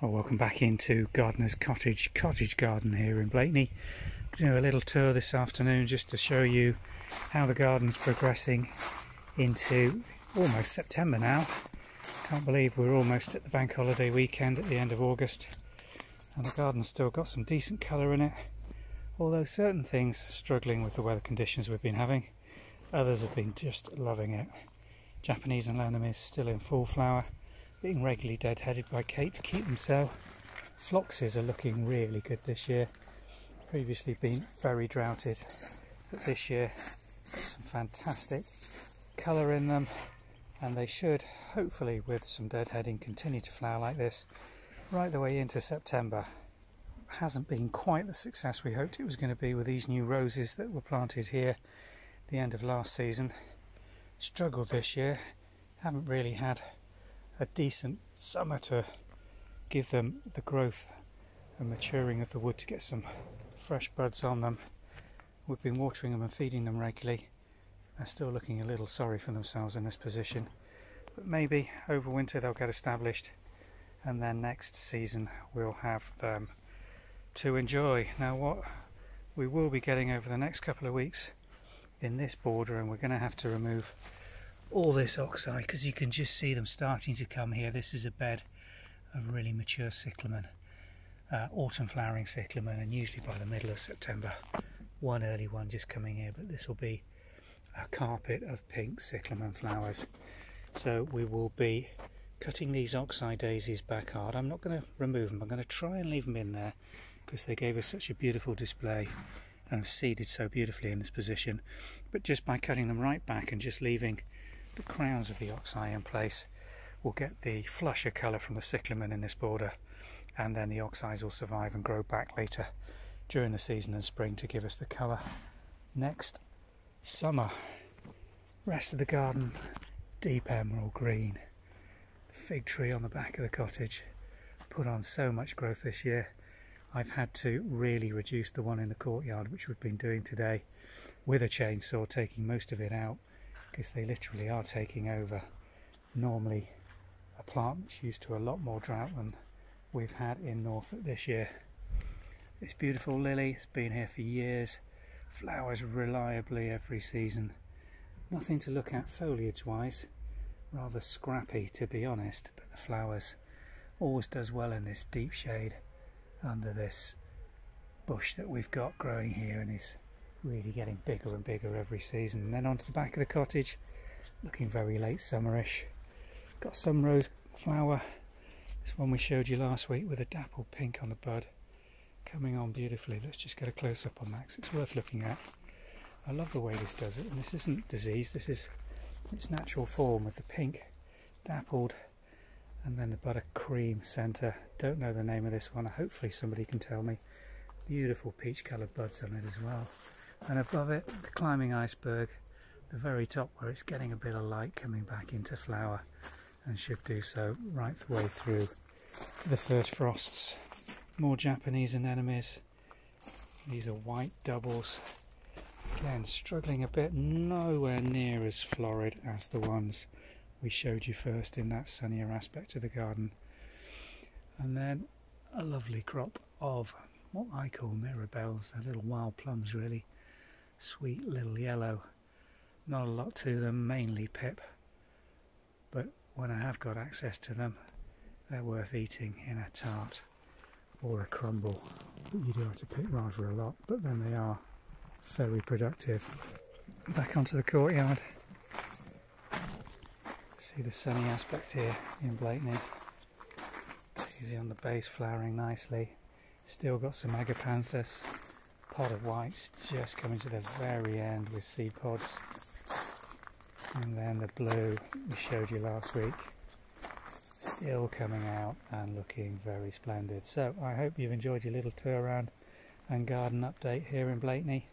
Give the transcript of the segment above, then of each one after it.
Well, welcome back into Gardener's Cottage garden here in Blakeney. I'm doing a little tour this afternoon just to show you how the garden's progressing into almost September now. Can't believe we're almost at the bank holiday weekend at the end of August, and the garden's still got some decent colour in it, although certain things are struggling with the weather conditions we've been having. Others have been just loving it. Japanese anemones still in full flower, being regularly deadheaded by Kate to keep them so. Phloxes are looking really good this year. Previously been very droughted, but this year got some fantastic colour in them, and they should, hopefully with some deadheading, continue to flower like this right the way into September. Hasn't been quite the success we hoped it was going to be with these new roses that were planted here the end of last season. Struggled this year, haven't really had a decent summer to give them the growth and maturing of the wood to get some fresh buds on them. We've been watering them and feeding them regularly. They're still looking a little sorry for themselves in this position, but maybe over winter they'll get established, and then next season we'll have them to enjoy. Now, what we will be getting over the next couple of weeks in this border, and we're going to have to remove all this oxeye because you can just see them starting to come here. This is a bed of really mature cyclamen, autumn flowering cyclamen, and usually by the middle of September one early one just coming here, but this will be a carpet of pink cyclamen flowers. So we will be cutting these oxeye daisies back hard. I'm not going to remove them, I'm going to try and leave them in there because they gave us such a beautiful display and have seeded so beautifully in this position, but just by cutting them right back and just leaving the crowns of the oxeye in place, we'll get the flusher colour from the cyclamen in this border, and then the oxeyes will survive and grow back later during the season and spring to give us the colour next summer. Rest of the garden, deep emerald green. The fig tree on the back of the cottage put on so much growth this year. I've had to really reduce the one in the courtyard, which we've been doing today with a chainsaw, taking most of it out because they literally are taking over. Normally a plant that's used to a lot more drought than we've had in Norfolk this year. This beautiful lily has been here for years, flowers reliably every season. Nothing to look at foliage wise, rather scrappy to be honest, but the flowers always does well in this deep shade under this bush that we've got growing here, and is really getting bigger and bigger every season. And then onto the back of the cottage, looking very late summerish. Got some rose flower, this one we showed you last week with a dappled pink on the bud, coming on beautifully. Let's just get a close up on that because it's worth looking at. I love the way this does it, and this isn't disease, this is its natural form with the pink dappled and then the butter cream centre. Don't know the name of this one, hopefully somebody can tell me. Beautiful peach coloured buds on it as well. And above it, the climbing iceberg, the very top where it's getting a bit of light coming back into flower, and should do so right the way through to the first frosts. More Japanese anemones. These are white doubles. Again, struggling a bit, nowhere near as florid as the ones we showed you first in that sunnier aspect of the garden. And then a lovely crop of what I call mirabelles, they're little wild plums really. Sweet little yellow, not a lot to them, mainly pip, but when I have got access to them they're worth eating in a tart or a crumble. But you do have to pick rather a lot, but then they are very productive. Back onto the courtyard, see the sunny aspect here in Blakeney. Daisy on the base flowering nicely, still got some agapanthus. Pot of whites just coming to the very end with seed pods, and then the blue we showed you last week still coming out and looking very splendid. So I hope you've enjoyed your little tour around and garden update here in Blakeney.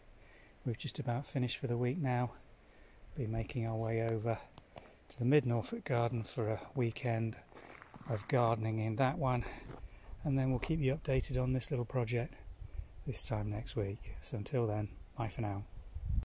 We've just about finished for the week now. Be making our way over to the Mid Norfolk garden for a weekend of gardening in that one, and then we'll keep you updated on this little project this time next week. So until then, bye for now.